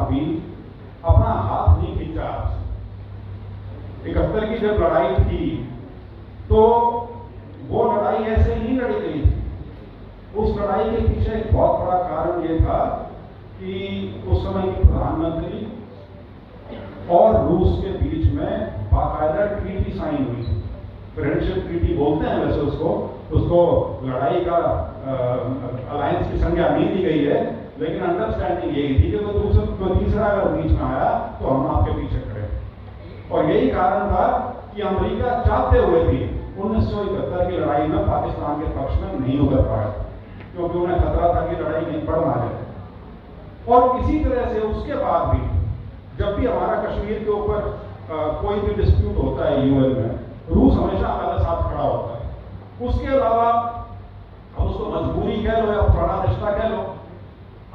बाद भी अपना हाथ नहीं खींचा। 71 की जब लड़ाई थी तो वो लड़ाई ऐसे नहीं लड़ी गई थी। उस लड़ाई के पीछे एक बहुत बड़ा कारण ये था कि उस समय की प्रधानमंत्री और रूस के बीच में बाकायदा ट्रीटी साइन हुई थी। फ्रेंडशिप ट्रीटी बोलते हैं वैसे उसको लड़ाई का अलायंस की संज्ञा नहीं दी गई है, लेकिन अंडरस्टैंडिंग यही थी कि कोई तीसरा अगर बीच में आया तो हम आपके पीछे खड़े। और यही कारण था कि अमेरिका चाहते हुए भी 1971 की लड़ाई में पाकिस्तान के पक्ष में नहीं उतर पाया, क्योंकि उन्हें खतरा था कि लड़ाई कहीं बढ़ ना जाए। और इसी तरह से उसके बाद भी जब भी हमारा कश्मीर के ऊपर कोई भी डिस्प्यूट होता है यूएन में, रूस हमेशा हमारे साथ खड़ा होता है। उसके अलावा अब उसको मजबूरी कह लो या पुराना रिश्ता कह लो,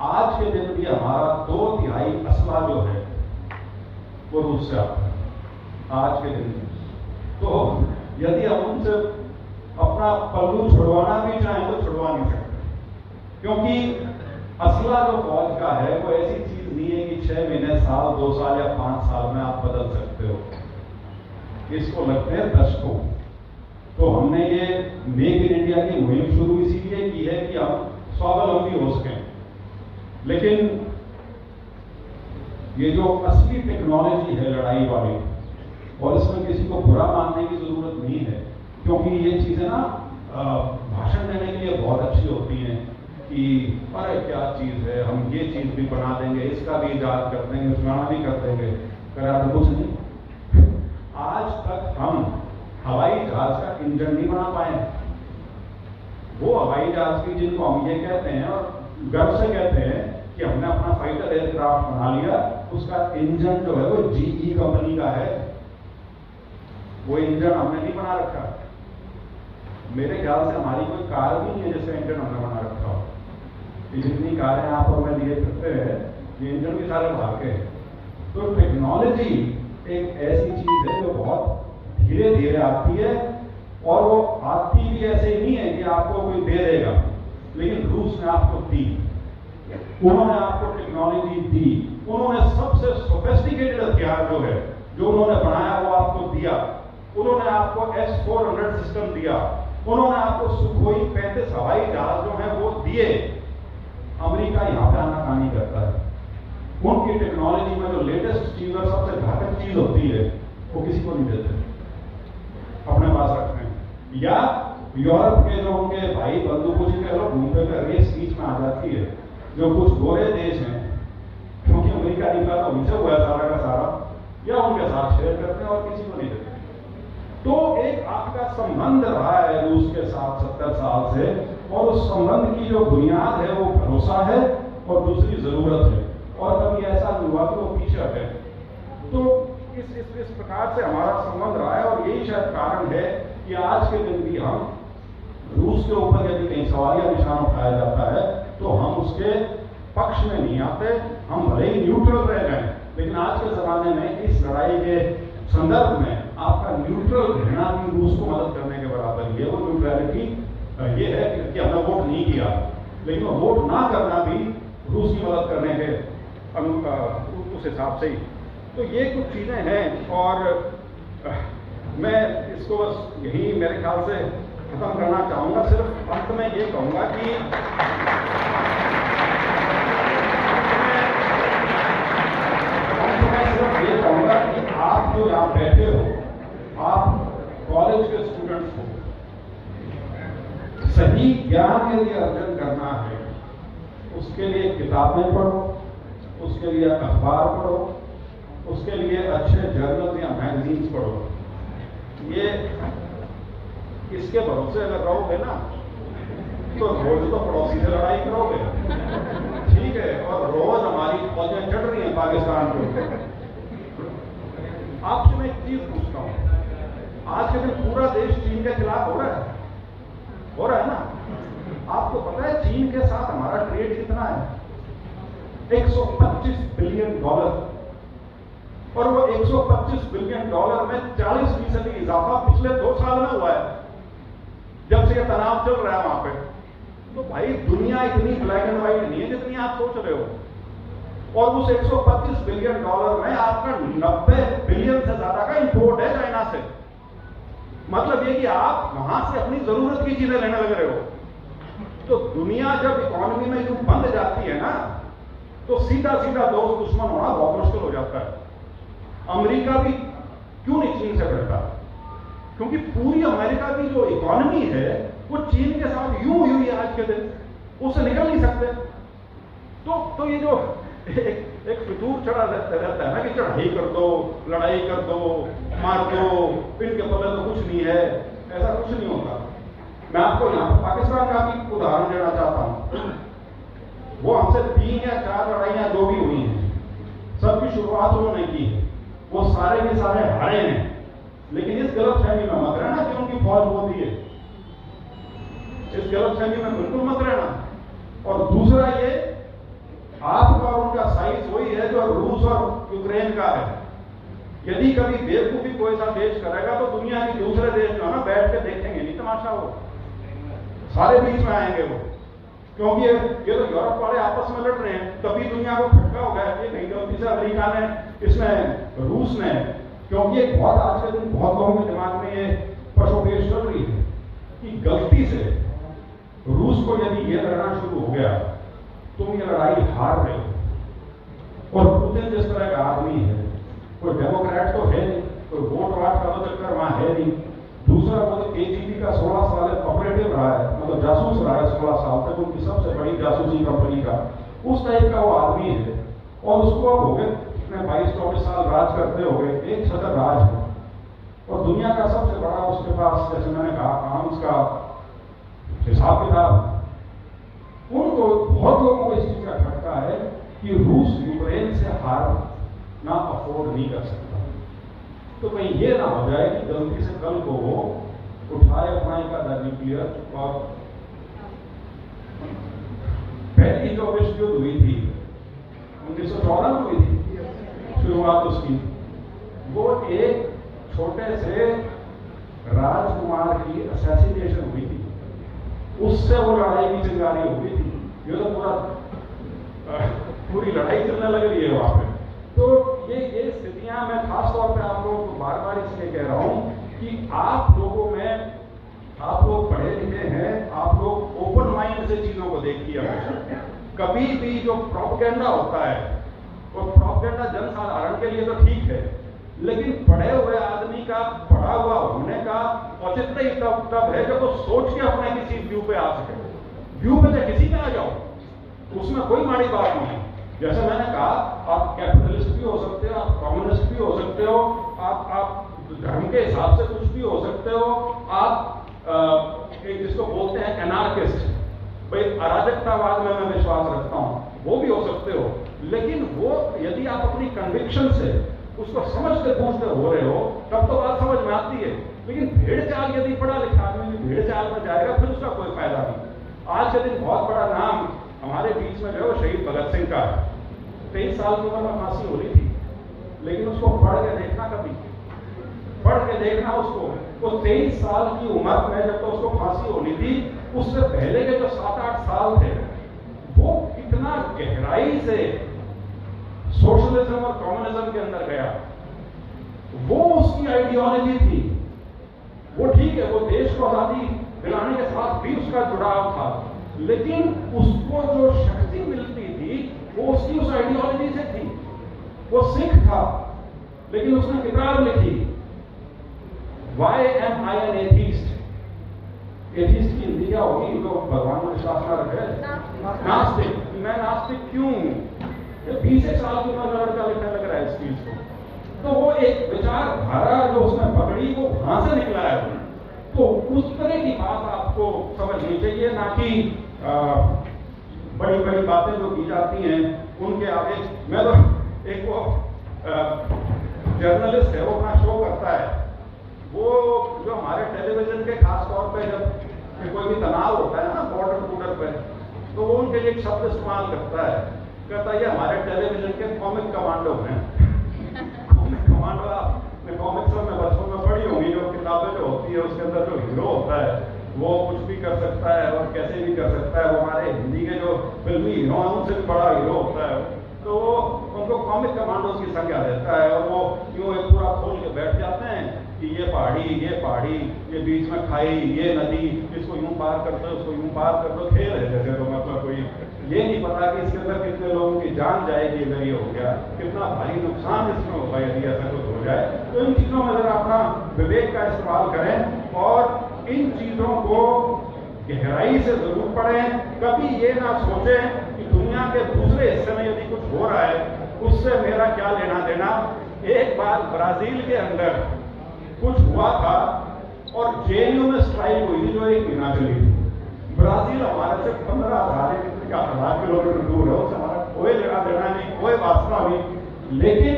आज के दिन भी हमारा 2/3 असला जो है वो रूस से आता है आज के दिन। तो यदि हम उनसे अपना पल्लू छुड़वाना भी चाहें तो छुड़वा नहीं सकते, क्योंकि असला जो फौज का है वो ऐसी चीज नहीं है कि 6 महीने, साल, 2 साल या 5 साल में आप बदल सकते हो। इसको लगते हैं दशकों। तो हमने ये मेक इन इंडिया की मुहिम शुरू इसीलिए की है कि हम स्वावलंबी हो सकें। लेकिन ये जो असली टेक्नोलॉजी है लड़ाई वाली, और इसमें किसी को बुरा मानने की जरूरत नहीं है, क्योंकि ये चीजें ना भाषण देने के लिए बहुत अच्छी होती हैं कि अरे क्या चीज है, हम ये चीज भी बना देंगे, इसका भी इजाद कर देंगे, फलाना भी कर देंगे। कर कुछ नहीं। आज तक हम हवाई जहाज का इंजन नहीं बना पाए। वो हवाई जहाज की जिनको हम ये कहते हैं और गर्व से कहते हैं कि हमने अपना फाइटर एयरक्राफ्ट बना लिया, उसका इंजन जो है वो जीई कंपनी का है। वो इंजन हमने नहीं बना रखा। मेरे ख्याल से हमारी कोई कार भी नहीं है जिसका इंजन हमने बना रखा हो। ये जितनी कारें आप और मैं लिए करते हैं, ये इंजन भी सारे बाहर के। तो टेक्नोलॉजी एक ऐसी चीज है जो बहुत धीरे धीरे आती है, और वो आती भी ऐसे नहीं है कि आपको कोई दे देगा, लेकिन रूस ने आपको दी। उन्होंने आपको टेक्नोलॉजी दी, उन्होंने सबसे सोफिस्टिकेटेड हथियार जो है जो उन्होंने बनाया वो आपको दिया। उन्होंने आपको S-400 सिस्टम दिया, उन्होंने आपको सुखोई 35 हवाई जहाज जो है वो दिए। अमेरिका यहां पे आनाकानी करता है। उनकी टेक्नोलॉजी में जो लेटेस्ट चीज और सबसे घातक चीज होती है वो किसी को नहीं देते, अपने पास रखते हैं। या यूरोप के जो उनके भाई बंधु जी कह लो, घूमते हुए रेस बीच में आ जाती है। जो कुछ गोरे देश हैं, क्योंकि अमेरिका निकला तो उनसे हुआ सारा का सारा, या उनके साथ शेयर करते हैं और किसी को नहीं देते। तो एक आपका संबंध रहा है रूस के साथ 70 साल से, और उस संबंध की जो बुनियाद है वो भरोसा है और दूसरी जरूरत है। और कभी ऐसा नहीं हुआ कि वो पीछे हटे। तो इस प्रकार से हमारा संबंध रहा है, और यही शायद कारण है कि आज के दिन भी हम रूस के ऊपर यदि कहीं सवालिया निशान उठाया जाता है तो हम उसके पक्ष में नहीं आते। हम भले ही न्यूट्रल रह गए, लेकिन आज के जमाने में इस लड़ाई के संदर्भ में आपका न्यूट्रल रहना भी रूस को मदद करने के बराबर ही है। वो न्यूट्रलिटी ये है कि हमने वोट नहीं किया, लेकिन वो वोट ना करना भी रूस की मदद करने के उस हिसाब से ही। तो ये कुछ चीजें हैं, और मैं इसको बस यही मेरे ख्याल से खत्म करना चाहूंगा। सिर्फ अंत में ये कहूंगा कि ये कहूंगा कि आप जो यहाँ बैठे हो, आप कॉलेज के स्टूडेंट्स हो, सही ज्ञान यदि अर्जन करना है उसके लिए किताबें पढ़ो, उसके लिए अखबार पढ़ो, उसके लिए अच्छे जर्नल या मैगजीन्स पढ़ो। ये इसके भरोसे अगर रहोगे ना तो रोज तो पड़ोसी से लड़ाई करोगे, ठीक है, और रोज हमारी फौजें चढ़ रही हैं पाकिस्तान के ऊपर। आपसे मैं एक चीज पूछता हूं, आज के दिन पूरा देश चीन के खिलाफ हो रहा है ना? आपको पता है चीन के साथ हमारा ट्रेड कितना है? $125 बिलियन, और वो $125 बिलियन में 40% इजाफा पिछले 2 साल में हुआ है, जब से ये तनाव चल रहा है वहां पे। तो भाई दुनिया इतनी ब्लैक एंड व्हाइट नहीं है जितनी आप सोच रहे हो। और उस $125 बिलियन में आपका 90 बिलियन से ज्यादा का इंपोर्ट है चाइना से। मतलब ये कि आप वहां से अपनी जरूरत की चीजें लेने लग रहे हो। तो दुनिया जब इकोनॉमी में यूं बंद जाती है ना, तो सीधा सीधा दोस्त दुश्मन होना बहुत मुश्किल हो जाता है। अमेरिका भी क्यों नहीं चीन से डरता? क्योंकि पूरी अमेरिका की जो इकोनॉमी है वो चीन के साथ यूं हुई है आज के दिन, उससे निकल नहीं सकते। तो ये जो एक फितूर चढ़ा रहता है ना कि चढ़ाई कर दो, लड़ाई कर दो, मार दो, इनके बदले तो कुछ नहीं है, ऐसा कुछ नहीं होता। मैं आपको यहाँ पाकिस्तान का भी उदाहरण देना चाहता हूँ। वो हमसे 3 या 4 लड़ाइयां जो भी हुई हैं, सबकी शुरुआत उन्होंने की है, वो सारे के सारे हारे हैं। लेकिन इस गलतफहमी में मत रहना कि उनकी फौज होती है, इस गलतफहमी में बिल्कुल मत रहना। और दूसरा ये, आपका और उनका साइज वही है जो रूस और यूक्रेन का है। यदि कभी बेवकूफी कोई सा देश करेगा तो दुनिया के दूसरे देश जो है ना बैठ के देखेंगे नहीं तमाशा, वो सारे बीच में आएंगे वो। क्योंकि ये तो यूरोप वाले आपस में लड़ रहे हैं, तभी दुनिया को खटका हो गया कि नहीं गलती से अमेरिका ने, इसमें रूस ने, क्योंकि एक बहुत आज के दिन बहुत लोगों के दिमाग में ये पशोपेश चल रही है कि गलती से रूस को यदि ये लड़ना शुरू हो गया, तुम ये लड़ाई हार रहे हो। और पुतिन जिस तरह का आदमी है, कोई डेमोक्रेट तो है नहीं, कोई वोट वाट का तो चक्कर वहां है नहीं। दूसरा वो तो KGB का 16 साल ऑपरेटिव रहा है, मतलब जासूस रहा है 16 साल तक, उनकी सबसे बड़ी जासूसी कंपनी का, उस टाइप का वो आदमी है। और उसको अब हो गए 22-24 साल राज करते हो गए, एक सदर राज है। और दुनिया का सबसे बड़ा उसके पास, जैसे मैंने कहा, आर्म्स का हिसाब किताब। उनको बहुत लोगों को इस चीज का खटका है कि रूस यूक्रेन से हारना अफोर्ड नहीं कर सकता। तो कहीं ये ना हो जाए कि गलती से कल को वो उठाए अपना का न्यूक्लियर। और पहली जो विश्व युद्ध हुई थी 1914 में हुई थी शुरुआत उसकी, वो एक छोटे से राजकुमार की असैसिनेशन हुई थी, उससे वो लड़ाई की चिंगारी हो गई थी। ये तो पूरी लड़ाई चलने लग रही है वहां पे। तो ये स्थितियां मैं खास तौर पे आप लोगों को बार बार इसलिए कह रहा हूं कि आप लोगों में, आप लोग पढ़े लिखे हैं, आप लोग ओपन माइंड से चीजों को देखिए हमेशा। कभी भी जो प्रोपेगेंडा होता है, वो प्रोपेगेंडा जनसाधारण के लिए तो ठीक है, लेकिन पढ़े हुए आदमी का पढ़ा हुआ होने का औचित्य ही तब है जब वो सोच के अपने किसी व्यू पे आ सके। व्यू पे तो किसी पे आ जाओ, उसमें कोई माड़ी बात नहीं है। जैसे मैंने कहा, आप कैपिटलिस्ट भी हो सकते हो, आप कम्युनिस्ट भी हो सकते हो, आप धर्म के हिसाब से कुछ भी हो सकते हो, आप जिसको बोलते हैं एनार्किस्ट, भाई अराजकतावाद में मैं विश्वास रखता हूं, वो भी हो सकते हो। लेकिन वो यदि आप अपनी कन्विक्शन से उसको समझते बूझते हो रहे हो, तब तो बात समझ में आती है। लेकिन भेड़ चाल, यदि पढ़ा लिखा आदमी भेड़ चाल में जाएगा, फिर उसका कोई फायदा नहीं। आज के दिन बहुत बड़ा नाम हमारे बीच में जो है शहीद भगत सिंह का है। 23 साल की उम्र में फांसी हो रही थी, लेकिन उसको पढ़ के देखना, कभी पढ़ के देखना उसको। तो 23 साल की उम्र में जब तो उसको फांसी होनी थी, उससे पहले के जो 7-8 साल थे, वो कितना गहराई से सोशलिज्म और कम्युनिज्म के अंदर गया। वो उसकी आइडियोलॉजी थी। वो ठीक है, वो देश को आजादी दिलाने के साथ भी उसका जुड़ाव था, लेकिन उसको जो शक्ति मिलती थी वो उसकी उस आइडियोलॉजी से थी। वो सिख था, लेकिन उसने किताब लिखी, Why am I an atheist? Atheist की हिंदी क्या होगी? तो भगवान को विश्वास ना रखे, नास्तिक। मैं नास्तिक क्यों हूं? 20 साल की उम्र लड़का लिखने लग रहा है इस चीज को। तो वो एक विचारधारा जो उसने पकड़ी, वो वहां से निकला है। तो उस तरह की बात आपको समझनी चाहिए, ना कि बड़ी बड़ी बातें जो की जाती हैं उनके आगे। मैं तो एक वो जर्नलिस्ट है, वो अपना शो करता है, वो जो हमारे टेलीविजन के खास तौर पे जब कोई भी तनाव होता है ना बॉर्डर पे, तो वो उनके लिए एक शब्द इस्तेमाल करता है, कहता है ये हमारे टेलीविजन के कॉमिक कमांडो हैं। कॉमिक कमांडो आपने कॉमिक्स में बचपन में पढ़ी होंगी, जो किताबें जो होती है उसके अंदर जो हीरो होता है वो कुछ भी कर सकता है और कैसे भी कर सकता है। वो हमारे हिंदी के जो फिल्मी हीरो हैं उनसे भी बड़ा हीरो होता है। तो कॉमिक कमांडोज की संख्या देता है, और वो यूं एक पूरा खोल के बैठ जाते हैं कि ये पहाड़ी, ये बीच में खाई, ये नदी, इसको यूं पार कर दो, उसको यूं पार कर दो, खेल है जैसे। तो मतलब कोई ये नहीं पता कि इसके अंदर कितने लोगों की जान जाएगी अगर ये हो गया, कितना भारी नुकसान इसमें होगा यदि ऐसा कुछ हो जाए। तो इन चीज़ों में जरा अपना विवेक का इस्तेमाल करें और इन चीज़ों को गहराई से जरूर पढ़ें। कभी ये ना सोचें कि दुनिया के दूसरे हिस्से में यदि कुछ हो रहा है उससे मेरा क्या लेना देना। एक बार ब्राजील के अंदर कुछ हुआ था और जेएनयू में स्ट्राइक हुई थी जो 1 महीना चली थी। ब्राजील हमारे से 15,000 किलोमीटर दूर है, उससे हमारा कोई लेना देना नहीं, कोई वास्ता नहीं। लेकिन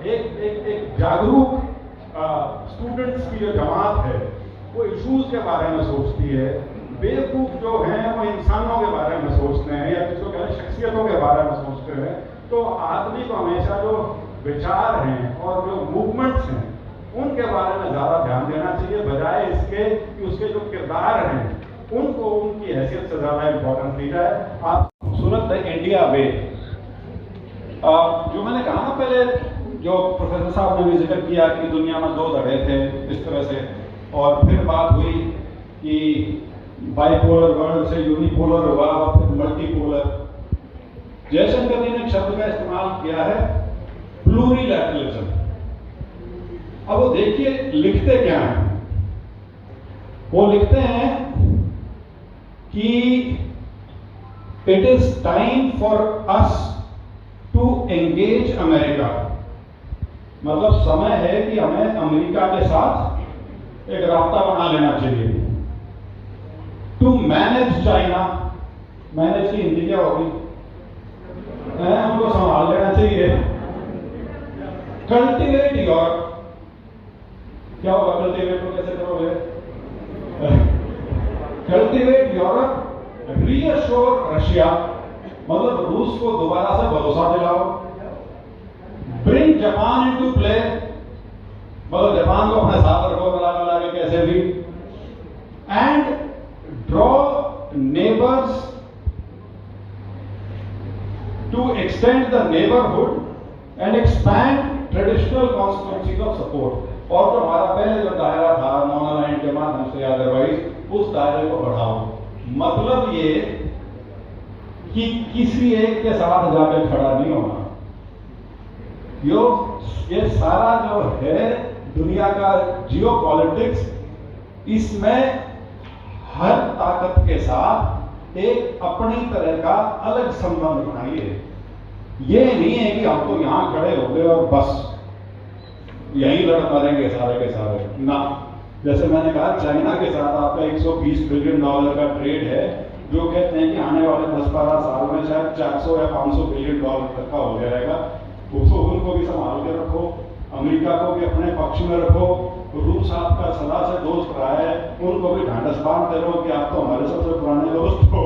एक जागरूक स्टूडेंट्स की जो जमात है वो इश्यूज के बारे में सोचती है। बेवकूफ जो हैं वो इंसानों के बारे में सोचते हैं या किसी को कहते हैं शख्सियतों के बारे में सोचते हैं। तो आदमी को हमेशा जो विचार हैं और जो मूवमेंट्स हैं उनके बारे में ज़्यादा ध्यान देना चाहिए, बजाय इसके कि उसके जो किरदार हैं उनको उनकी हैसियत से ज़्यादा इंपॉर्टेंस दी जाए। आप खूबसूरत है इंडिया वे, जो मैंने कहा ना पहले, जो प्रोफेसर साहब ने भी जिक्र किया कि दुनिया में 2 धड़े थे इस तरह से, और फिर बात हुई कि बाइपोलर वर्ल्ड से यूनिपोलर हुआ और फिर मल्टीपोलर। जयशंकर जी ने एक शब्द का इस्तेमाल किया है, प्लूरिलैटरलिज्म। अब वो देखिए लिखते क्या हैं, वो लिखते हैं कि it is time for us to engage America. मतलब समय है कि हमें अमेरिका के साथ एक रास्ता बना लेना चाहिए। टू मैनेज चाइना, मैनेज की हिंदी क्या होगी, हमको संभाल लेना चाहिए। कल्टिवेट यूरोप, क्या होगा कल्टिवेट को कैसे करोगे? कल्टिवेट यूरोप, रीअश्योर रशिया, मतलब रूस को दोबारा से भरोसा दिलाओ। ब्रिंग जापान इनटू प्ले, मतलब जापान को अपने साथ रखो मिला के कैसे भी। And draw neighbours to extend the neighborhood and expand traditional constituencies of support। और तो हमारा पहले जो दायरा था नॉन-अलाइंड के माध्यम से अदरवाइज, उस दायरे को बढ़ाओ। मतलब ये कि किसी एक के साथ जाकर खड़ा नहीं होना। ये सारा जो है दुनिया का जियोपॉलिटिक्स, इसमें हर ताकत के साथ एक अपनी तरह का अलग संबंध बनाइए। ये नहीं है कि हम तो यहां खड़े हो गए और बस यहीं लड़ मरेंगे सारे के सारे ना। जैसे मैंने कहा, चाइना के साथ आपका $120 बिलियन का ट्रेड है, जो कहते हैं कि आने वाले 10-12 साल में शायद 400 या 500 बिलियन डॉलर तक का हो जाएगा। उसको उनको भी संभाल के रखो, अमेरिका को भी अपने पक्ष में रखो। रूस आपका सदा से दोस्त रहा है, उनको भी ढांढस बांधते रहो कि आप तो हमारे सबसे पुराने दोस्त हो।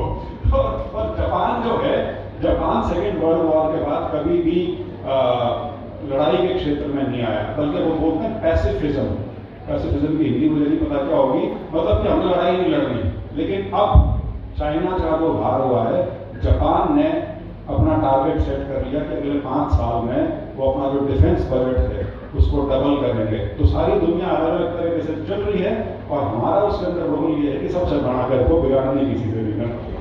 और जापान जो है, जापान सेकेंड वर्ल्ड वॉर के बाद कभी भी लड़ाई के क्षेत्र में नहीं आया, बल्कि वो बोलते हैं पैसिफिज्म। पैसिफिज्म की हिंदी मुझे नहीं पता क्या होगी, मतलब कि हमें लड़ाई नहीं लड़नी। लेकिन अब चाइना का जो भार हुआ है, जापान ने अपना टारगेट सेट कर लिया कि अगले 5 साल में वो अपना जो डिफेंस बजट है उसको डबल करेंगे। तो सारी दुनिया अलग अलग तरीके से चल रही है और हमारा उसके अंदर रोल ये है कि सबसे बड़ा कर को बिगाड़ने किसी से भी करना।